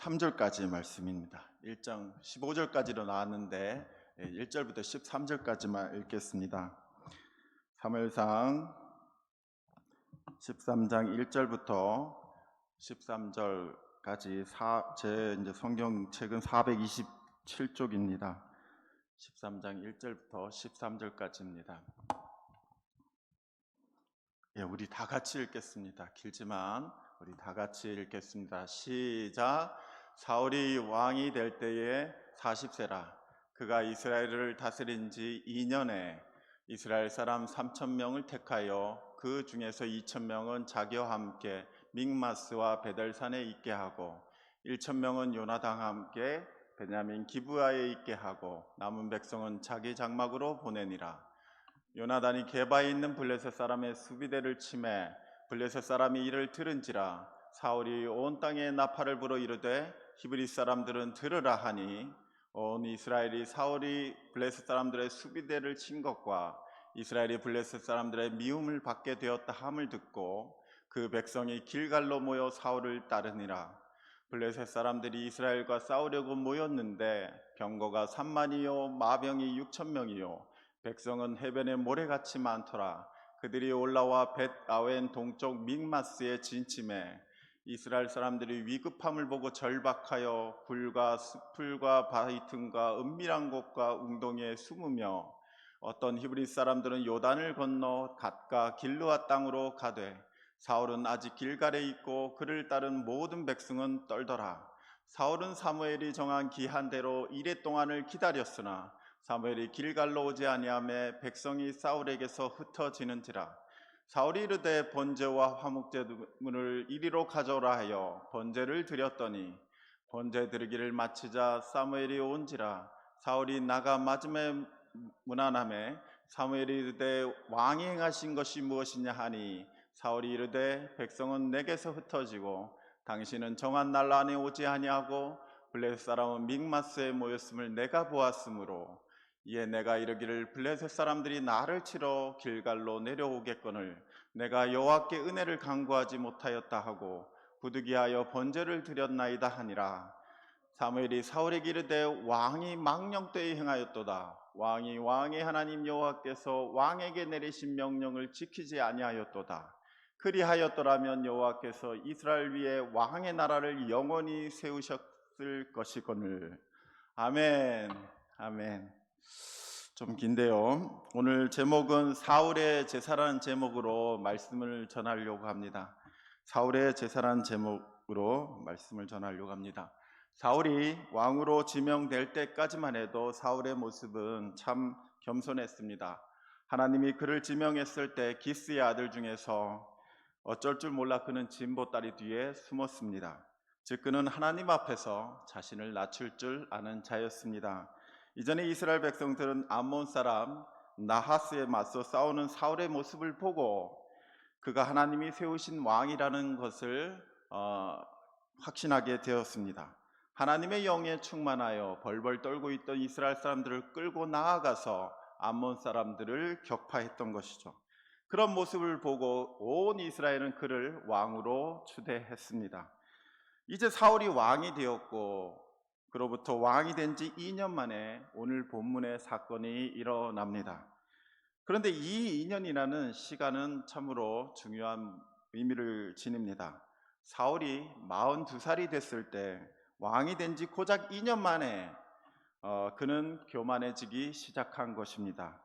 3절까지 말씀입니다. 1장 15절까지로 나왔는데 1절부터 13절까지만 읽겠습니다. 사무엘상 13장 1절부터 13절까지 제 성경책은 427쪽입니다. 13장 1절부터 13절까지입니다. 우리 다 같이 읽겠습니다. 길지만 우리 다 같이 읽겠습니다. 시작. 사울이 왕이 될 때에 40세라. 그가 이스라엘을 다스린 지 2년에 이스라엘 사람 3,000명을 택하여 그 중에서 2,000명은 자기와 함께 믹마스와 베델산에 있게 하고 1,000명은 요나단과 함께 베냐민 기브아에 있게 하고 남은 백성은 자기 장막으로 보내니라. 요나단이 게바에 있는 블레셋 사람의 수비대를 치매 블레셋 사람이 이를 들은지라. 사울이 온 땅에 나팔을 불어 이르되 히브리 사람들은 들으라 하니 온 이스라엘이 사울이 블레셋 사람들의 수비대를 친 것과 이스라엘이 블레셋 사람들의 미움을 받게 되었다 함을 듣고 그 백성이 길갈로 모여 사울을 따르니라. 블레셋 사람들이 이스라엘과 싸우려고 모였는데 병거가 3만이요 마병이 6,000명이요 백성은 해변에 모래같이 많더라. 그들이 올라와 벳아웬 동쪽 믹마스에 진침해 이스라엘 사람들이 위급함을 보고 절박하여 굴과 숲풀과 바위 틈과 은밀한 곳과 웅덩이에 숨으며 어떤 히브리 사람들은 요단을 건너 갓과 길르앗 땅으로 가되 사울은 아직 길갈에 있고 그를 따른 모든 백성은 떨더라. 사울은 사무엘이 정한 기한대로 이레 동안을 기다렸으나 사무엘이 길갈로 오지 아니하매 백성이 사울에게서 흩어지는지라. 사울이 이르되 번제와 화목제물을 이리로 가져오라 하여 번제를 드렸더니 번제 드리기를 마치자 사무엘이 온지라. 사울이 나가 맞음에 문안하매 사무엘이 이르되 왕이 행하신 것이 무엇이냐 하니 사울이 이르되 백성은 내게서 흩어지고 당신은 정한 날 안에 오지 아니하고 블레셋 사람은 믹마스에 모였음을 내가 보았으므로 이에 내가 이르기를 블레셋 사람들이 나를 치러 길갈로 내려오겠거늘 내가 여호와께 은혜를 간구하지 못하였다 하고 부득이하여 번제를 드렸나이다 하니라. 사무엘이 사울에게 이르되 왕이 망령되이 행하였도다. 왕이 왕의 하나님 여호와께서 왕에게 내리신 명령을 지키지 아니하였도다. 그리하였더라면 여호와께서 이스라엘 위에 왕의 나라를 영원히 세우셨을 것이거늘. 아멘. 아멘. 좀 긴데요. 오늘 제목은 사울의 제사라는 제목으로 말씀을 전하려고 합니다. 사울의 제사라는 제목으로 말씀을 전하려고 합니다. 사울이 왕으로 지명될 때까지만 해도 사울의 모습은 참 겸손했습니다. 하나님이 그를 지명했을 때 기스의 아들 중에서 어쩔 줄 몰라 그는 진보다리 뒤에 숨었습니다. 즉 그는 하나님 앞에서 자신을 낮출 줄 아는 자였습니다. 이전에 이스라엘 백성들은 암몬 사람 나하스에 맞서 싸우는 사울의 모습을 보고 그가 하나님이 세우신 왕이라는 것을 확신하게 되었습니다. 하나님의 영에 충만하여 벌벌 떨고 있던 이스라엘 사람들을 끌고 나아가서 암몬 사람들을 격파했던 것이죠. 그런 모습을 보고 온 이스라엘은 그를 왕으로 추대했습니다. 이제 사울이 왕이 되었고 그로부터 왕이 된 지 2년 만에 오늘 본문의 사건이 일어납니다. 그런데 이 2년이라는 시간은 참으로 중요한 의미를 지닙니다. 사울이 42살이 됐을 때 왕이 된 지 고작 2년 만에 그는 교만해지기 시작한 것입니다.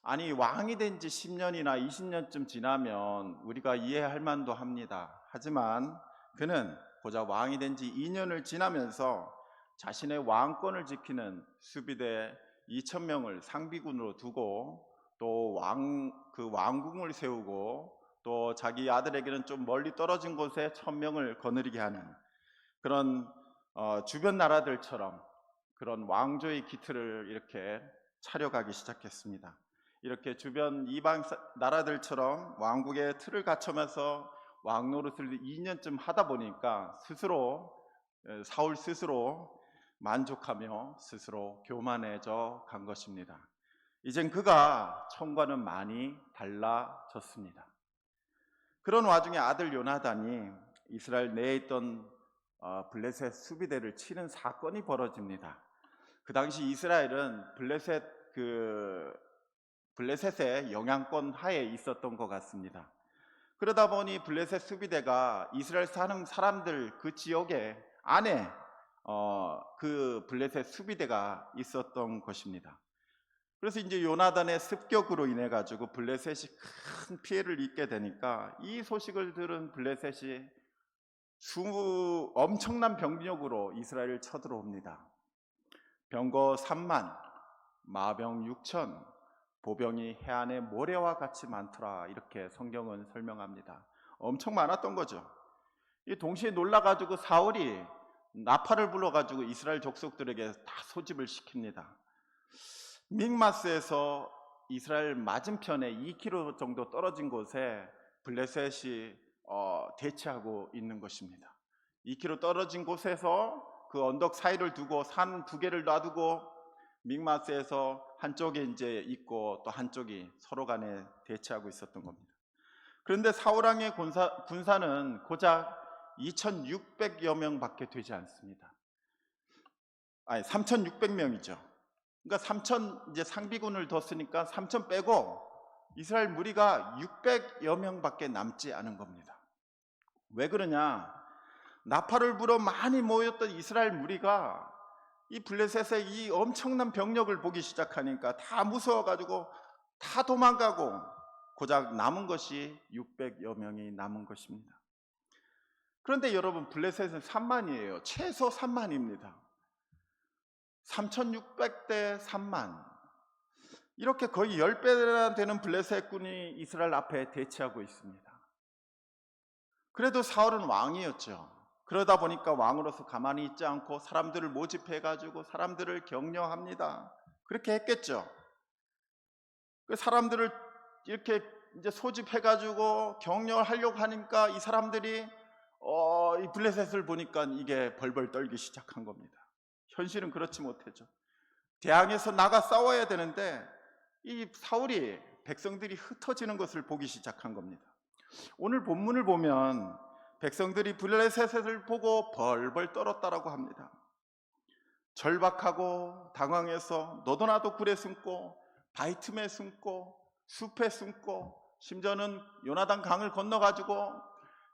아니 왕이 된 지 10년이나 20년쯤 지나면 우리가 이해할 만도 합니다. 하지만 그는 고작 왕이 된 지 2년을 지나면서 자신의 왕권을 지키는 수비대 2,000명을 상비군으로 두고 또 그 왕궁을 세우고 또 자기 아들에게는 좀 멀리 떨어진 곳에 1,000명을 거느리게 하는 그런 주변 나라들처럼 그런 왕조의 기틀을 이렇게 차려가기 시작했습니다. 이렇게 주변 이방 나라들처럼 왕국의 틀을 갖추면서 왕 노릇을 2년쯤 하다 보니까 사울 스스로 만족하며 스스로 교만해져 간 것입니다. 이젠 그가 처음과는 많이 달라졌습니다. 그런 와중에 아들 요나단이 이스라엘 내에 있던 블레셋 수비대를 치는 사건이 벌어집니다. 그 당시 이스라엘은 블레셋의 영향권 하에 있었던 것 같습니다. 그러다 보니 블레셋 수비대가 이스라엘 사는 사람들 그 지역에 안에 그 블레셋 수비대가 있었던 것입니다. 그래서 이제 요나단의 습격으로 인해 가지고 블레셋이 큰 피해를 입게 되니까 이 소식을 들은 블레셋이 엄청난 병력으로 이스라엘을 쳐들어옵니다. 병거 3만, 마병 6천, 보병이 해안의 모래와 같이 많더라, 이렇게 성경은 설명합니다. 엄청 많았던 거죠. 이 동시에 놀라가지고 사울이 나팔을 불러가지고 이스라엘 족속들에게 다 소집을 시킵니다. 믹마스에서 이스라엘 맞은편에 2km 정도 떨어진 곳에 블레셋이 대치하고 있는 것입니다. 2km 떨어진 곳에서 그 언덕 사이를 두고 산 두 개를 놔두고 믹마스에서 한쪽에 이제 있고 또 한쪽이 서로 간에 대치하고 있었던 겁니다. 그런데 사울왕의 군사는 고작 2,600여 명밖에 되지 않습니다. 아니 3,600명이죠. 그러니까 3,000 이제 상비군을 뒀으니까 3,000 빼고 이스라엘 무리가 600여 명밖에 남지 않은 겁니다. 왜 그러냐? 나팔을 불어 많이 모였던 이스라엘 무리가 이 블레셋의 이 엄청난 병력을 보기 시작하니까 다 무서워가지고 다 도망가고 고작 남은 것이 600여 명이 남은 것입니다. 그런데 여러분, 블레셋은 3만이에요. 최소 3만입니다. 3,600대 3만, 이렇게 거의 10배나 되는 블레셋군이 이스라엘 앞에 대치하고 있습니다. 그래도 사울은 왕이었죠. 그러다 보니까 왕으로서 가만히 있지 않고 사람들을 모집해가지고 사람들을 격려합니다. 그렇게 했겠죠. 그 사람들을 이렇게 이제 소집해가지고 격려하려고 하니까 이 사람들이 이 블레셋을 보니까 이게 벌벌 떨기 시작한 겁니다. 현실은 그렇지 못했죠. 대항해서 나가 싸워야 되는데 이 사울이 백성들이 흩어지는 것을 보기 시작한 겁니다. 오늘 본문을 보면 백성들이 블레셋을 보고 벌벌 떨었다라고 합니다. 절박하고 당황해서 너도 나도 굴에 숨고 바위 틈에 숨고 숲에 숨고 심지어는 요나단 강을 건너가지고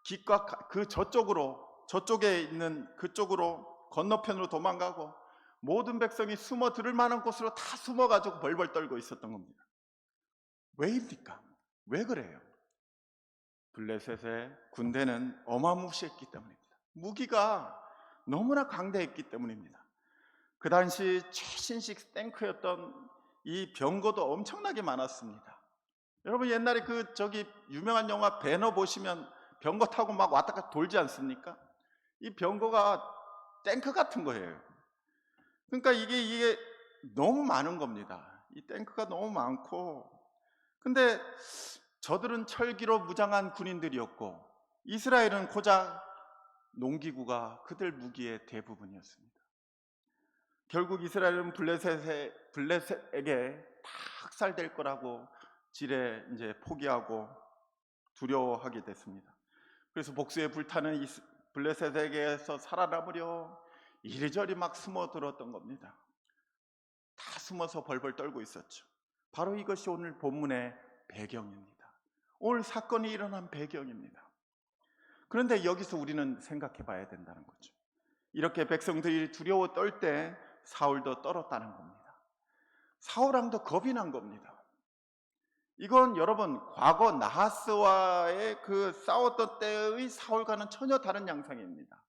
길과 그 저쪽에 있는 그쪽으로 건너편으로 도망가고 모든 백성이 숨어 들을 만한 곳으로 다 숨어가지고 벌벌 떨고 있었던 겁니다. 왜입니까? 왜 그래요? 블레셋의 군대는 어마무시했기 때문입니다. 무기가 너무나 강대했기 때문입니다. 그 당시 최신식 탱크였던 이 병거도 엄청나게 많았습니다. 여러분, 옛날에 유명한 영화 배너 보시면 병거 타고 막 왔다 갔다 돌지 않습니까? 이 병거가 탱크 같은 거예요. 그러니까 이게 너무 많은 겁니다. 이 탱크가 너무 많고, 근데 저들은 철기로 무장한 군인들이었고 이스라엘은 고작 농기구가 그들 무기의 대부분이었습니다. 결국 이스라엘은 블레셋에게 다 학살될 거라고 지레 이제 포기하고 두려워하게 됐습니다. 그래서 복수에 불타는 블레셋에게서 살아남으려 이리저리 막 숨어들었던 겁니다. 다 숨어서 벌벌 떨고 있었죠. 바로 이것이 오늘 본문의 배경입니다. 오늘 사건이 일어난 배경입니다. 그런데 여기서 우리는 생각해 봐야 된다는 거죠. 이렇게 백성들이 두려워 떨 때 사울도 떨었다는 겁니다. 사울왕도 겁이 난 겁니다. 이건 여러분, 과거 나하스와의 그 싸웠던 때의 사울과는 전혀 다른 양상입니다.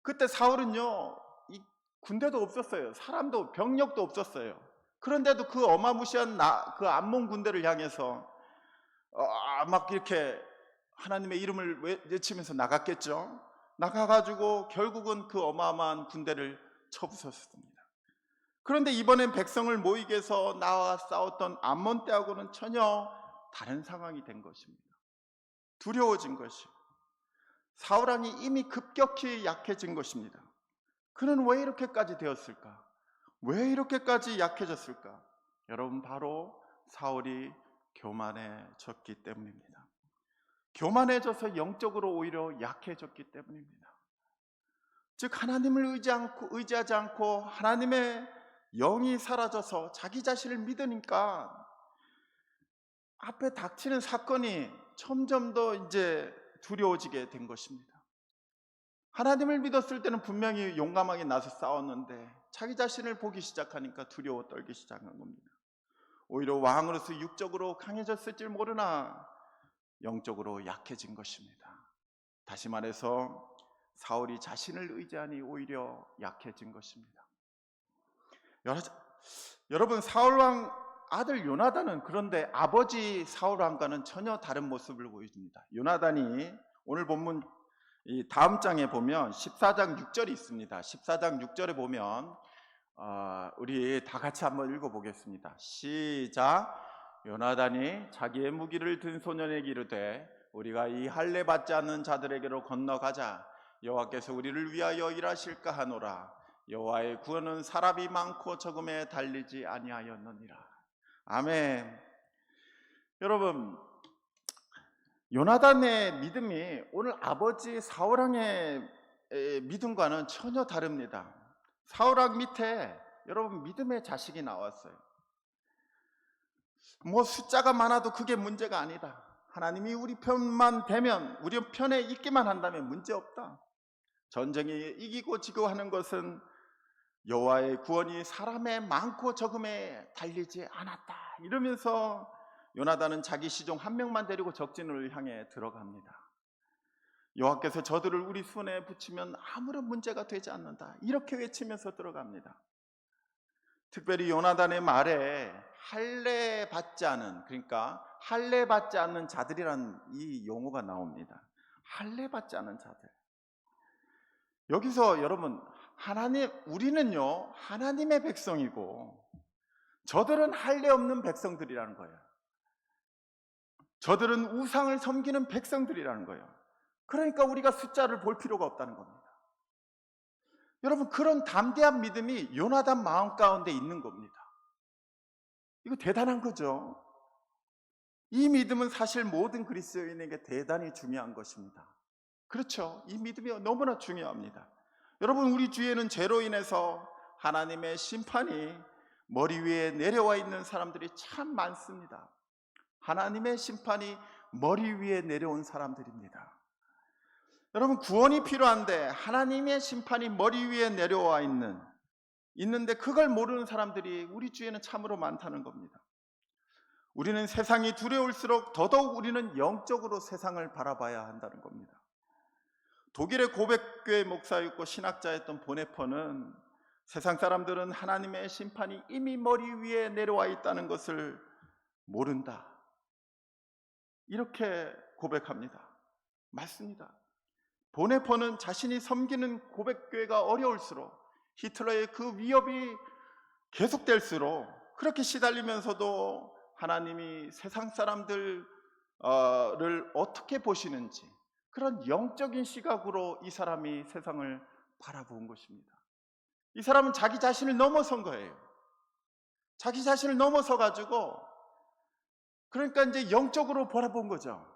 그때 사울은요, 이 군대도 없었어요. 사람도 병력도 없었어요. 그런데도 그 어마무시한 그 암몬 군대를 향해서 막 이렇게 하나님의 이름을 외치면서 나갔겠죠. 나가가지고 결국은 그 어마어마한 군대를 쳐부쉈습니다. 그런데 이번엔 백성을 모이게 해서 나와 싸웠던 암몬 때하고는 전혀 다른 상황이 된 것입니다. 두려워진 것이고 사울왕이 이미 급격히 약해진 것입니다. 그는 왜 이렇게까지 되었을까? 왜 이렇게까지 약해졌을까? 여러분, 바로 사울이 교만해졌기 때문입니다. 교만해져서 영적으로 오히려 약해졌기 때문입니다. 즉 하나님을 의지하지 않고 하나님의 영이 사라져서 자기 자신을 믿으니까 앞에 닥치는 사건이 점점 더 이제 두려워지게 된 것입니다. 하나님을 믿었을 때는 분명히 용감하게 나서 싸웠는데 자기 자신을 보기 시작하니까 두려워 떨기 시작한 겁니다. 오히려 왕으로서 육적으로 강해졌을지 모르나 영적으로 약해진 것입니다. 다시 말해서 사울이 자신을 의지하니 오히려 약해진 것입니다. 여러분, 사울왕 아들 요나단은 그런데 아버지 사울왕과는 전혀 다른 모습을 보여줍니다. 요나단이 오늘 본문 이 다음 장에 보면 14장 6절이 있습니다. 14장 6절에 보면 우리 다 같이 한번 읽어보겠습니다. 시작. 요나단이 자기의 무기를 든 소년에게 이르되 우리가 이 할례 받지 않는 자들에게로 건너가자. 여호와께서 우리를 위하여 일하실까 하노라. 여호와의 구원은 사람이 많고 적음에 달리지 아니하였느니라. 아멘. 여러분, 요나단의 믿음이 오늘 아버지 사울왕의 믿음과는 전혀 다릅니다. 사울왕 밑에 여러분 믿음의 자식이 나왔어요. 뭐 숫자가 많아도 그게 문제가 아니다. 하나님이 우리 편만 되면, 우리 편에 있기만 한다면 문제없다. 전쟁이 이기고 지고 하는 것은 여호와의 구원이 사람의 많고 적음에 달리지 않았다. 이러면서 요나단은 자기 시종 한 명만 데리고 적진을 향해 들어갑니다. 여호와께서 저들을 우리 손에 붙이면 아무런 문제가 되지 않는다. 이렇게 외치면서 들어갑니다. 특별히 요나단의 말에 할례 받지 않은, 그러니까 할례 받지 않는 자들이라는 이 용어가 나옵니다. 할례 받지 않은 자들. 여기서 여러분, 우리는요 하나님의 백성이고 저들은 할례 없는 백성들이라는 거예요. 저들은 우상을 섬기는 백성들이라는 거예요. 그러니까 우리가 숫자를 볼 필요가 없다는 겁니다. 여러분, 그런 담대한 믿음이 요나단 마음 가운데 있는 겁니다. 이거 대단한 거죠. 이 믿음은 사실 모든 그리스도인에게 대단히 중요한 것입니다. 그렇죠. 이 믿음이 너무나 중요합니다. 여러분, 우리 주위에는 죄로 인해서 하나님의 심판이 머리 위에 내려와 있는 사람들이 참 많습니다. 하나님의 심판이 머리 위에 내려온 사람들입니다. 여러분, 구원이 필요한데 하나님의 심판이 머리 위에 내려와 있는데 그걸 모르는 사람들이 우리 주위에는 참으로 많다는 겁니다. 우리는 세상이 두려울수록 더더욱 우리는 영적으로 세상을 바라봐야 한다는 겁니다. 독일의 고백교회 목사였고 신학자였던 보네퍼는 세상 사람들은 하나님의 심판이 이미 머리 위에 내려와 있다는 것을 모른다, 이렇게 고백합니다. 맞습니다. 보네퍼는 자신이 섬기는 고백교회가 어려울수록, 히틀러의 그 위협이 계속될수록 그렇게 시달리면서도 하나님이 세상 사람들을 어떻게 보시는지 그런 영적인 시각으로 이 사람이 세상을 바라본 것입니다. 이 사람은 자기 자신을 넘어선 거예요. 자기 자신을 넘어서 가지고 그러니까 이제 영적으로 바라본 거죠.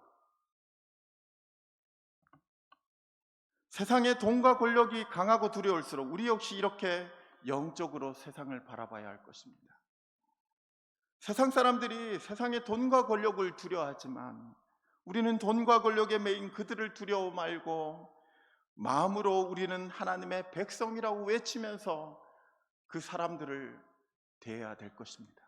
세상의 돈과 권력이 강하고 두려울수록 우리 역시 이렇게 영적으로 세상을 바라봐야 할 것입니다. 세상 사람들이 세상의 돈과 권력을 두려워하지만 우리는 돈과 권력에 매인 그들을 두려워 말고 마음으로 우리는 하나님의 백성이라고 외치면서 그 사람들을 대해야 될 것입니다.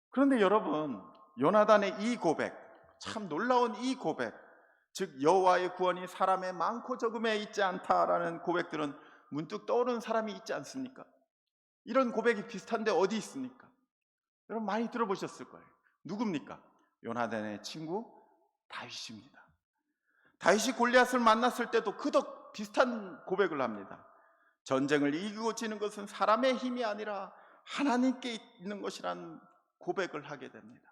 그런데 여러분, 요나단의 이 고백, 참 놀라운 이 고백, 즉 여호와의 구원이 사람의 많고 적음에 있지 않다라는 고백들은 문득 떠오르는 사람이 있지 않습니까? 이런 고백이 비슷한데 어디 있습니까? 여러분 많이 들어보셨을 거예요. 누굽니까? 요나단의 친구 다윗입니다. 다윗이 골리앗을 만났을 때도 그도 비슷한 고백을 합니다. 전쟁을 이기고 지는 것은 사람의 힘이 아니라 하나님께 있는 것이라는 고백을 하게 됩니다.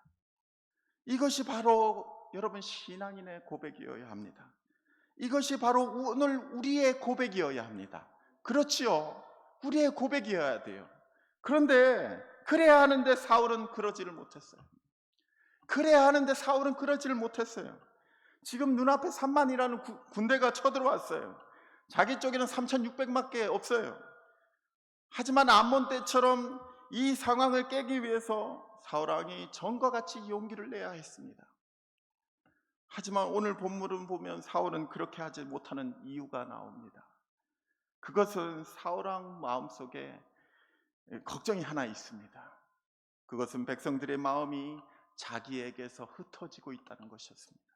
이것이 바로 여러분 신앙인의 고백이어야 합니다. 이것이 바로 오늘 우리의 고백이어야 합니다. 그렇지요. 우리의 고백이어야 돼요. 그런데 그래야 하는데 사울은 그러지를 못했어요. 그래야 하는데 사울은 그러지를 못했어요. 지금 눈앞에 3만이라는 군대가 쳐들어왔어요. 자기 쪽에는 3,600밖에 없어요. 하지만 암몬 때처럼 이 상황을 깨기 위해서 사울 왕이 전과 같이 용기를 내야 했습니다. 하지만 오늘 본문을 보면 사울은 그렇게 하지 못하는 이유가 나옵니다. 그것은 사울 왕 마음속에 걱정이 하나 있습니다. 그것은 백성들의 마음이 자기에게서 흩어지고 있다는 것이었습니다.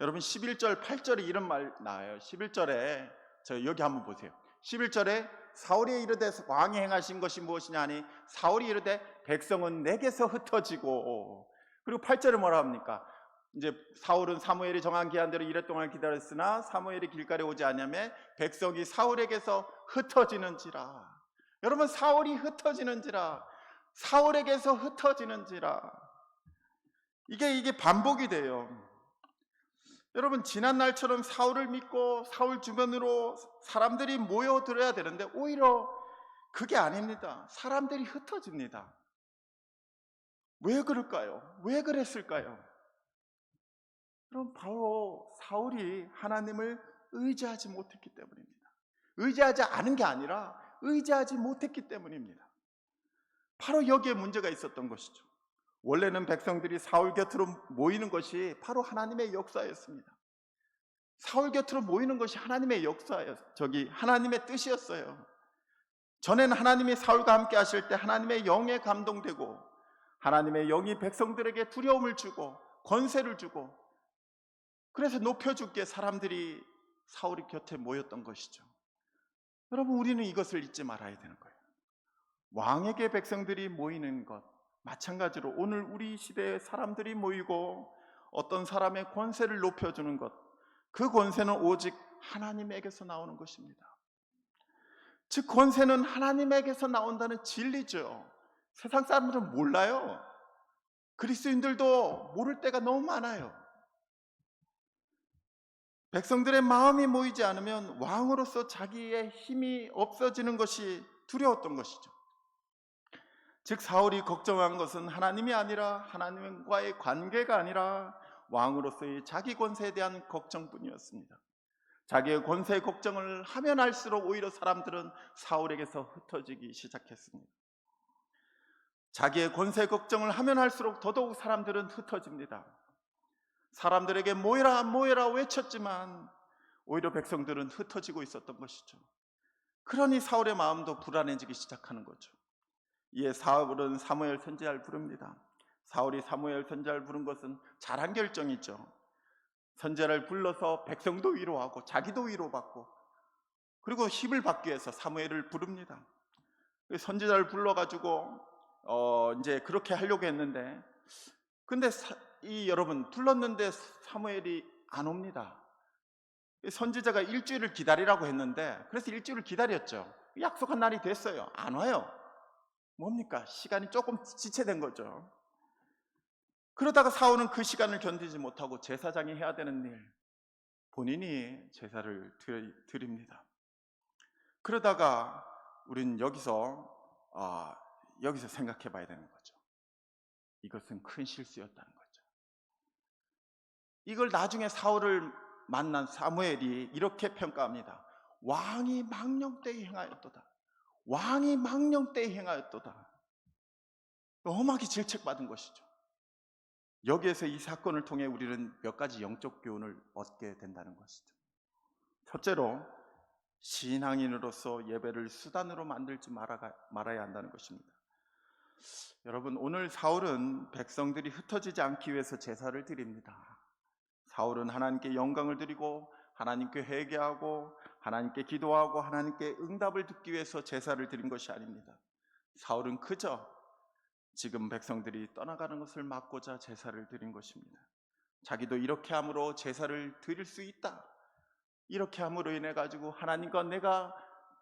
여러분 11절 8절에 이런 말 나와요. 11절에 저 여기 한번 보세요. 11절에 사울이 이르되 왕이 행하신 것이 무엇이냐 하니 사울이 이르되 백성은 내게서 흩어지고, 그리고 8절에 뭐라 합니까? 이제 사울은 사무엘이 정한 기한대로 이래 동안 기다렸으나 사무엘이 길가에 오지 않으며 백성이 사울에게서 흩어지는지라. 여러분 사울이 흩어지는지라, 사울에게서 흩어지는지라, 이게 반복이 돼요. 여러분 지난 날처럼 사울을 믿고 사울 주변으로 사람들이 모여들어야 되는데 오히려 그게 아닙니다. 사람들이 흩어집니다. 왜 그럴까요? 왜 그랬을까요? 그럼 바로 사울이 하나님을 의지하지 못했기 때문입니다. 의지하지 않은 게 아니라 의지하지 못했기 때문입니다. 바로 여기에 문제가 있었던 것이죠. 원래는 백성들이 사울 곁으로 모이는 것이 바로 하나님의 역사였습니다. 사울 곁으로 모이는 것이 하나님의 하나님의 뜻이었어요. 전에는 하나님이 사울과 함께 하실 때 하나님의 영에 감동되고 하나님의 영이 백성들에게 두려움을 주고 권세를 주고, 그래서 높여주기에 사람들이 사울이 곁에 모였던 것이죠. 여러분 우리는 이것을 잊지 말아야 되는 거예요. 왕에게 백성들이 모이는 것, 마찬가지로 오늘 우리 시대에 사람들이 모이고 어떤 사람의 권세를 높여주는 것, 그 권세는 오직 하나님에게서 나오는 것입니다. 즉 권세는 하나님에게서 나온다는 진리죠. 세상 사람들은 몰라요. 그리스도인들도 모를 때가 너무 많아요. 백성들의 마음이 모이지 않으면 왕으로서 자기의 힘이 없어지는 것이 두려웠던 것이죠. 즉 사울이 걱정한 것은 하나님이 아니라 하나님과의 관계가 아니라 왕으로서의 자기 권세에 대한 걱정뿐이었습니다. 자기의 권세 걱정을 하면 할수록 오히려 사람들은 사울에게서 흩어지기 시작했습니다. 자기의 권세 걱정을 하면 할수록 더더욱 사람들은 흩어집니다. 사람들에게 모여라 모여라 외쳤지만 오히려 백성들은 흩어지고 있었던 것이죠. 그러니 사울의 마음도 불안해지기 시작하는 거죠. 이에 사울은 사무엘 선지자를 부릅니다. 사울이 사무엘 선지자를 부른 것은 잘한 결정이죠. 선지자를 불러서 백성도 위로하고 자기도 위로받고 그리고 힘을 받기 위해서 사무엘을 부릅니다. 선지자를 불러가지고 이제 그렇게 하려고 했는데, 근데 여러분 불렀는데 사무엘이 안 옵니다. 선지자가 일주일을 기다리라고 했는데 그래서 일주일을 기다렸죠. 약속한 날이 됐어요. 안 와요. 뭡니까? 시간이 조금 지체된 거죠. 그러다가 사울은 그 시간을 견디지 못하고 제사장이 해야 되는 일, 본인이 제사를 드립니다. 그러다가 우린 여기서 생각해 봐야 되는 거죠. 이것은 큰 실수였다는 거죠. 이걸 나중에 사울을 만난 사무엘이 이렇게 평가합니다. 왕이 망령 때에 행하였도다. 왕이 망령 때에 행하였도다. 엄하게 질책받은 것이죠. 여기에서 이 사건을 통해 우리는 몇 가지 영적 교훈을 얻게 된다는 것이죠. 첫째로 신앙인으로서 예배를 수단으로 만들지 말아야 한다는 것입니다. 여러분 오늘 사울은 백성들이 흩어지지 않기 위해서 제사를 드립니다. 사울은 하나님께 영광을 드리고 하나님께 회개하고 하나님께 기도하고 하나님께 응답을 듣기 위해서 제사를 드린 것이 아닙니다. 사울은 그저 지금 백성들이 떠나가는 것을 막고자 제사를 드린 것입니다. 자기도 이렇게 함으로 제사를 드릴 수 있다, 이렇게 함으로 인해 가지고 하나님과 내가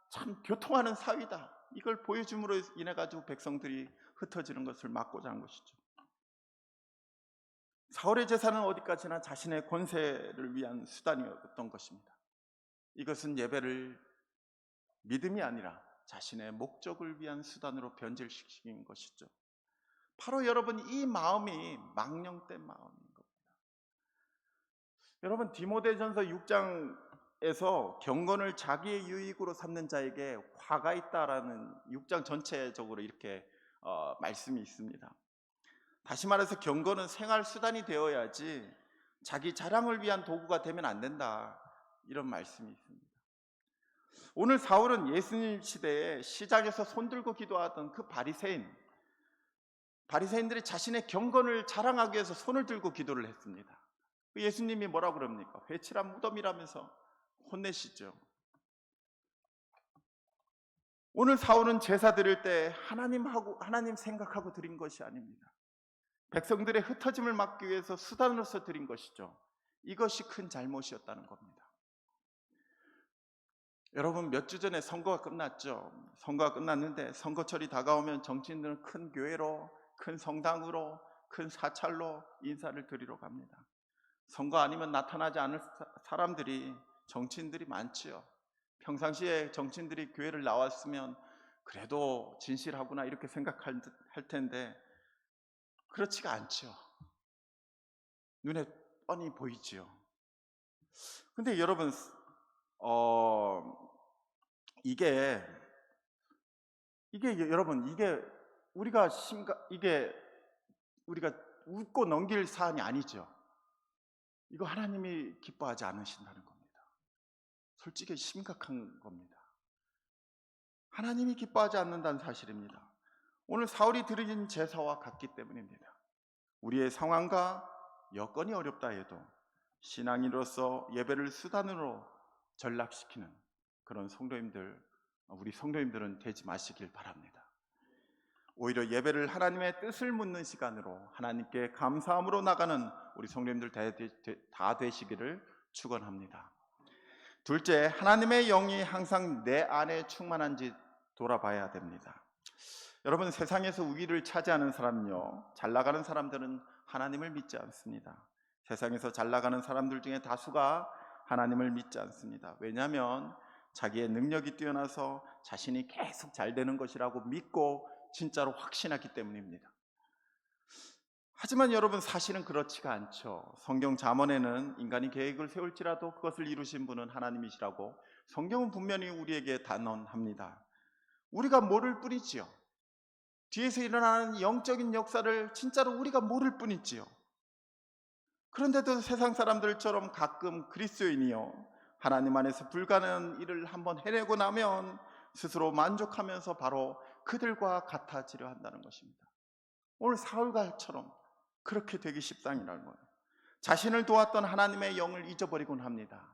참 교통하는 사위다, 이걸 보여줌으로 인해 가지고 백성들이 흩어지는 것을 막고자 한 것이죠. 사울의 제사는 어디까지나 자신의 권세를 위한 수단이었던 것입니다. 이것은 예배를 믿음이 아니라 자신의 목적을 위한 수단으로 변질시킨 것이죠. 바로 여러분 이 마음이 망령된 마음인 겁니다. 여러분 디모데전서 6장 에서 경건을 자기의 유익으로 삼는 자에게 화가 있다라는 6장 전체적으로 이렇게 말씀이 있습니다. 다시 말해서 경건은 생활 수단이 되어야지 자기 자랑을 위한 도구가 되면 안 된다, 이런 말씀이 있습니다. 오늘 사울은 예수님 시대에 시장에서 손들고 기도하던 그 바리새인들이 자신의 경건을 자랑하기 위해서 손을 들고 기도를 했습니다. 예수님이 뭐라고 그럽니까? 회칠한 무덤이라면서 혼내시죠. 오늘 사울은 제사 드릴 때 하나님 생각하고 드린 것이 아닙니다. 백성들의 흩어짐을 막기 위해서 수단으로서 드린 것이죠. 이것이 큰 잘못이었다는 겁니다. 여러분, 몇 주 전에 선거가 끝났죠. 선거가 끝났는데 선거철이 다가오면 정치인들은 큰 교회로, 큰 성당으로, 큰 사찰로 인사를 드리러 갑니다. 선거 아니면 나타나지 않을 사람들이, 정치인들이 많지요. 평상시에 정치인들이 교회를 나왔으면 그래도 진실하구나 이렇게 생각할 텐데 그렇지가 않죠. 눈에 뻔히 보이지요. 근데 여러분, 이게 우리가 웃고 넘길 사안이 아니죠. 이거 하나님이 기뻐하지 않으신다는 겁니다. 솔직히 심각한 겁니다. 하나님이 기뻐하지 않는다는 사실입니다. 오늘 사울이 드린 제사와 같기 때문입니다. 우리의 상황과 여건이 어렵다 해도 신앙인으로서 예배를 수단으로 전락시키는 그런 우리 성도님들은 되지 마시길 바랍니다. 오히려 예배를 하나님의 뜻을 묻는 시간으로 하나님께 감사함으로 나가는 우리 성도님들 다 되시기를 축원합니다. 둘째, 하나님의 영이 항상 내 안에 충만한지 돌아봐야 됩니다. 여러분, 세상에서 우위를 차지하는 사람은요, 잘 나가는 사람들은 하나님을 믿지 않습니다. 세상에서 잘 나가는 사람들 중에 다수가 하나님을 믿지 않습니다. 왜냐하면 자기의 능력이 뛰어나서 자신이 계속 잘 되는 것이라고 믿고 진짜로 확신하기 때문입니다. 하지만 여러분, 사실은 그렇지가 않죠. 성경 잠언에는 인간이 계획을 세울지라도 그것을 이루신 분은 하나님이시라고 성경은 분명히 우리에게 단언합니다. 우리가 모를 뿐이지요. 뒤에서 일어나는 영적인 역사를 진짜로 우리가 모를 뿐이지요. 그런데도 세상 사람들처럼 가끔 그리스도인이요, 하나님 안에서 불가능한 일을 한번 해내고 나면 스스로 만족하면서 바로 그들과 같아지려 한다는 것입니다. 오늘 사울과처럼 그렇게 되기 십상이라는 거예요. 자신을 도왔던 하나님의 영을 잊어버리곤 합니다.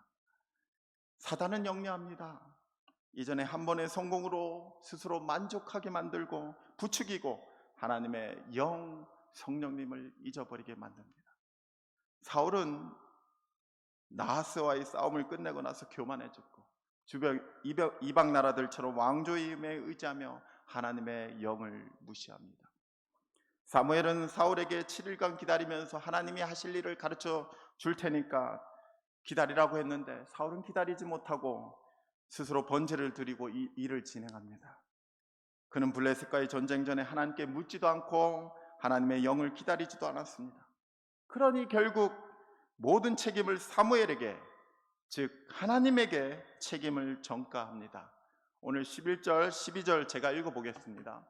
사단은 영리합니다. 이전에 한 번의 성공으로 스스로 만족하게 만들고 부추기고 하나님의 성령님을 잊어버리게 만듭니다. 사울은 나하스와의 싸움을 끝내고 나서 교만해졌고 주변 이방 나라들처럼 왕조임에 의지하며 하나님의 영을 무시합니다. 사무엘은 사울에게 7일간 기다리면서 하나님이 하실 일을 가르쳐 줄 테니까 기다리라고 했는데 사울은 기다리지 못하고 스스로 번제를 드리고 이 일을 진행합니다. 그는 블레셋과의 전쟁 전에 하나님께 묻지도 않고 하나님의 영을 기다리지도 않았습니다. 그러니 결국 모든 책임을 사무엘에게, 즉 하나님에게 책임을 전가합니다. 오늘 11절 12절 제가 읽어보겠습니다.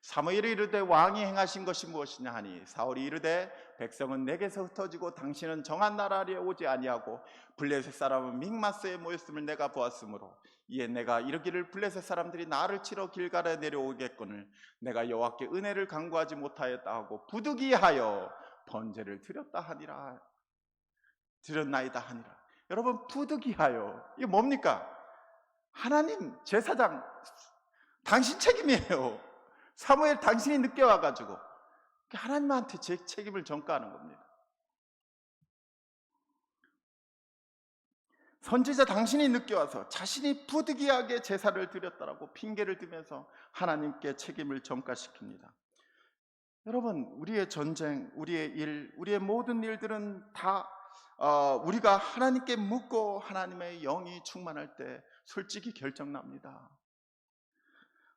사무엘이 이르되 왕이 행하신 것이 무엇이냐 하니 사울이 이르되 백성은 내게서 흩어지고 당신은 정한 나라에 오지 아니하고 블레셋 사람은 믹마스에 모였음을 내가 보았으므로 이에 내가 이르기를 드레셋 사람들이 나를 치러 길갈에 내려오겠거늘 내가 여호와께 은혜를 간구하지 못하였다 하고 부득이하여 번제를 드렸나이다 하니라. 여러분, 부득이하여, 이게 뭡니까? 하나님 제사장 당신 책임이에요. 사무엘, 당신이 늦게 와가지고 하나님한테 제 책임을 전가하는 겁니다. 선지자 당신이 늦게 와서 자신이 부득이하게 제사를 드렸다라고 핑계를 대면서 하나님께 책임을 전가시킵니다. 여러분, 우리의 전쟁, 우리의 일, 우리의 모든 일들은 다 우리가 하나님께 묻고 하나님의 영이 충만할 때 솔직히 결정납니다.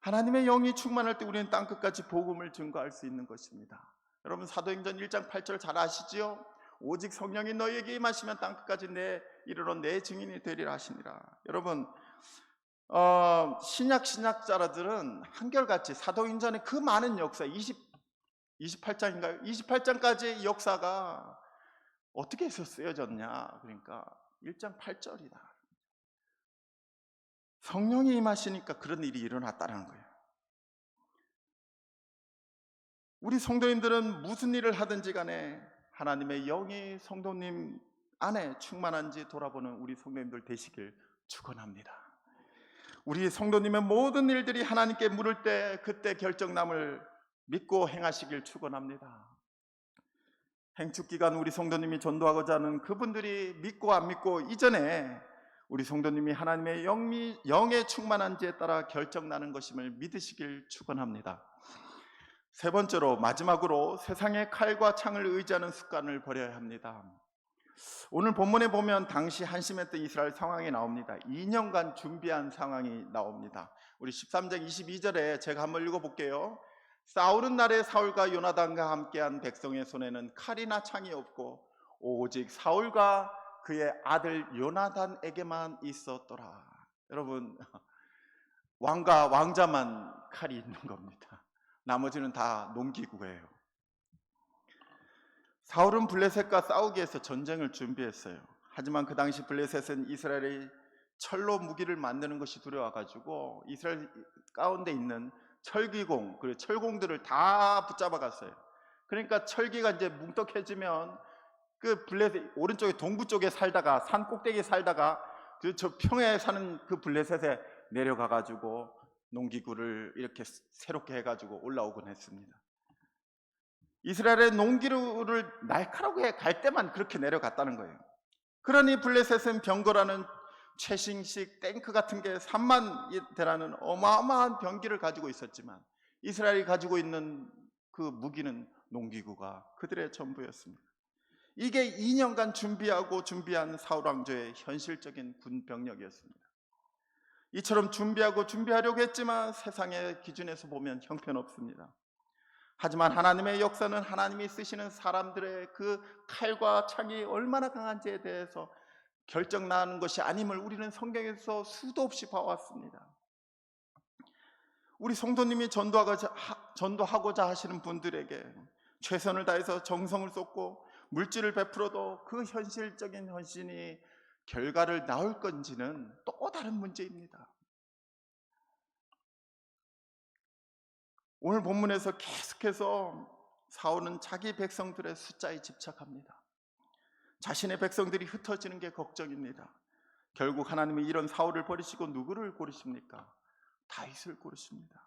하나님의 영이 충만할 때 우리는 땅끝까지 복음을 증거할 수 있는 것입니다. 여러분, 사도행전 1장 8절 잘 아시지요? 오직 성령이 너희에게 임하시면 땅끝까지 이르러 내 증인이 되리라 하시니라. 여러분, 신약자들은 한결같이 사도행전의 그 많은 역사, 28장인가요? 28장까지의 역사가 어떻게 해서 쓰여졌냐? 그러니까 1장 8절이다. 성령이 임하시니까 그런 일이 일어났다는 거예요. 우리 성도님들은 무슨 일을 하든지 간에 하나님의 영이 성도님 안에 충만한지 돌아보는 우리 성도님들 되시길 축원합니다. 우리 성도님의 모든 일들이 하나님께 물을 때 그때 결정남을 믿고 행하시길 축원합니다. 행축기간 우리 성도님이 전도하고자 하는 그분들이 믿고 안 믿고 이전에 우리 성도님이 하나님의 영에 충만한지에 따라 결정나는 것임을 믿으시길 축원합니다. 세 번째로, 마지막으로 세상의 칼과 창을 의지하는 습관을 버려야 합니다. 오늘 본문에 보면 당시 한심했던 이스라엘 상황이 나옵니다. 2년간 준비한 상황이 나옵니다. 우리 13장 22절에 제가 한번 읽어볼게요. 싸우는 날에 사울과 요나단과 함께한 백성의 손에는 칼이나 창이 없고 오직 사울과 그의 아들 요나단에게만 있었더라. 여러분, 왕과 왕자만 칼이 있는 겁니다. 나머지는 다 농기구예요. 사울은 블레셋과 싸우기 위해서 전쟁을 준비했어요. 하지만 그 당시 블레셋은 이스라엘의 철로 무기를 만드는 것이 두려워가지고 이스라엘 가운데 있는 철기공, 그리고 철공들을 다 붙잡아 갔어요. 그러니까 철기가 이제 뭉떡해지면 그 블레셋 오른쪽에 동부 쪽에 살다가 산 꼭대기에 살다가 저 평야에 사는 그 블레셋에 내려가가지고 농기구를 이렇게 새롭게 해가지고 올라오곤 했습니다. 이스라엘의 농기구를 날카롭게 갈 때만 그렇게 내려갔다는 거예요. 그러니 블레셋은 병거라는 최신식 탱크 같은 게 3만 대라는 어마어마한 병기를 가지고 있었지만 이스라엘이 가지고 있는 그 무기는 농기구가 그들의 전부였습니다. 이게 2년간 준비한 사울 왕조의 현실적인 군 병력이었습니다. 이처럼 준비하려고 했지만 세상의 기준에서 보면 형편없습니다. 하지만 하나님의 역사는 하나님이 쓰시는 사람들의 그 칼과 창이 얼마나 강한지에 대해서 결정나는 것이 아님을 우리는 성경에서 수도 없이 봐왔습니다. 우리 성도님이 전도하고자 하시는 분들에게 최선을 다해서 정성을 쏟고 물질을 베풀어도 그 현실적인 헌신이 결과를 낳을 건지는 또 다른 문제입니다. 오늘 본문에서 계속해서 사울은 자기 백성들의 숫자에 집착합니다. 자신의 백성들이 흩어지는 게 걱정입니다. 결국 하나님이 이런 사울을 버리시고 누구를 고르십니까? 다윗을 고르십니다.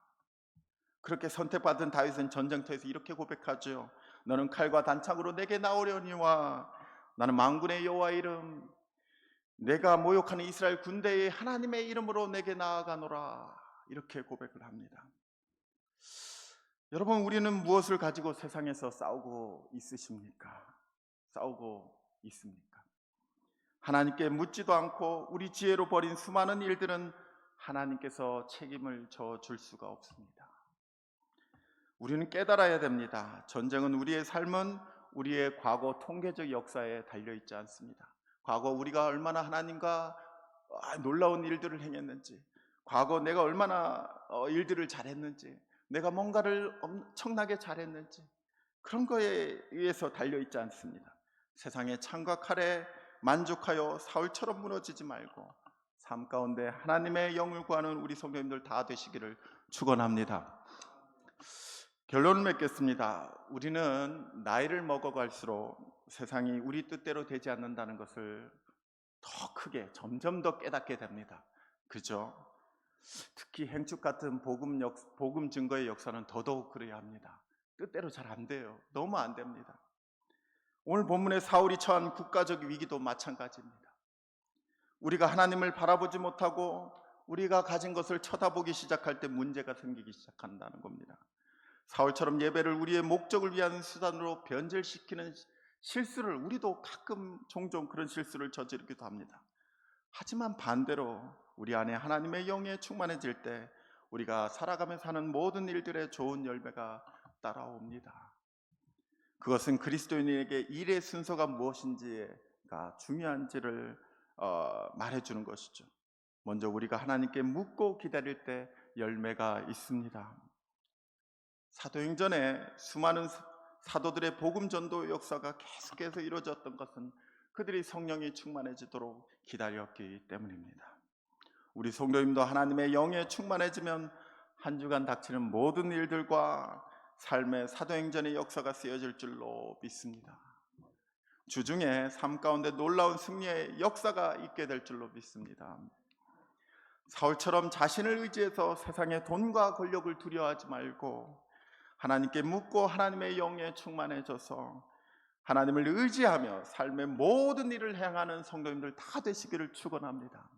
그렇게 선택받은 다윗은 전쟁터에서 이렇게 고백하죠. 너는 칼과 단창으로 내게 나오려니와 나는 만군의 여호와 이름 내가 모욕하는 이스라엘 군대의 하나님의 이름으로 내게 나아가노라. 이렇게 고백을 합니다. 여러분, 우리는 무엇을 가지고 세상에서 싸우고 있으십니까? 싸우고 있습니까? 하나님께 묻지도 않고 우리 지혜로 벌인 수많은 일들은 하나님께서 책임을 져줄 수가 없습니다. 우리는 깨달아야 됩니다. 전쟁은 우리의 삶은 우리의 과거 통계적 역사에 달려있지 않습니다. 과거 우리가 얼마나 하나님과 놀라운 일들을 행했는지, 과거 내가 얼마나 일들을 잘했는지, 내가 뭔가를 엄청나게 잘했는지, 그런 거에 의해서 달려있지 않습니다. 세상의 창과 칼에 만족하여 사울처럼 무너지지 말고 삶 가운데 하나님의 영을 구하는 우리 성도님들 다 되시기를 축원합니다. 결론을 맺겠습니다. 우리는 나이를 먹어갈수록 세상이 우리 뜻대로 되지 않는다는 것을 더 크게 점점 더 깨닫게 됩니다. 그죠? 특히 행축 같은 복음 증거의 역사는 더더욱 그래야 합니다. 뜻대로 잘 안 돼요. 너무 안 됩니다. 오늘 본문의 사울이 처한 국가적 위기도 마찬가지입니다. 우리가 하나님을 바라보지 못하고 우리가 가진 것을 쳐다보기 시작할 때 문제가 생기기 시작한다는 겁니다. 사울처럼 예배를 우리의 목적을 위한 수단으로 변질시키는 실수를 우리도 가끔 종종 그런 실수를 저지르기도 합니다. 하지만 반대로 우리 안에 하나님의 영에 충만해질 때 우리가 살아가며 사는 모든 일들의 좋은 열매가 따라옵니다. 그것은 그리스도인에게 일의 순서가 무엇인지가 중요한지를 말해주는 것이죠. 먼저 우리가 하나님께 묻고 기다릴 때 열매가 있습니다. 사도행전에 수많은 사도들의 복음 전도 역사가 계속해서 이루어졌던 것은 그들이 성령이 충만해지도록 기다렸기 때문입니다. 우리 성도님도 하나님의 영에 충만해지면 한 주간 닥치는 모든 일들과 삶의 사도행전의 역사가 쓰여질 줄로 믿습니다. 주중에 삶 가운데 놀라운 승리의 역사가 있게 될 줄로 믿습니다. 사울처럼 자신을 의지해서 세상의 돈과 권력을 두려워하지 말고 하나님께 묻고 하나님의 영에 충만해져서 하나님을 의지하며 삶의 모든 일을 행하는 성도님들 다 되시기를 축원합니다.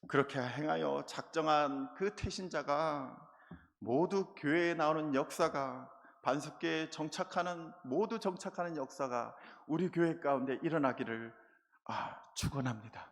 그렇게 행하여 작정한 그 태신자가 모두 교회에 나오는 역사가, 반석계에 모두 정착하는 역사가 우리 교회 가운데 일어나기를 축원합니다.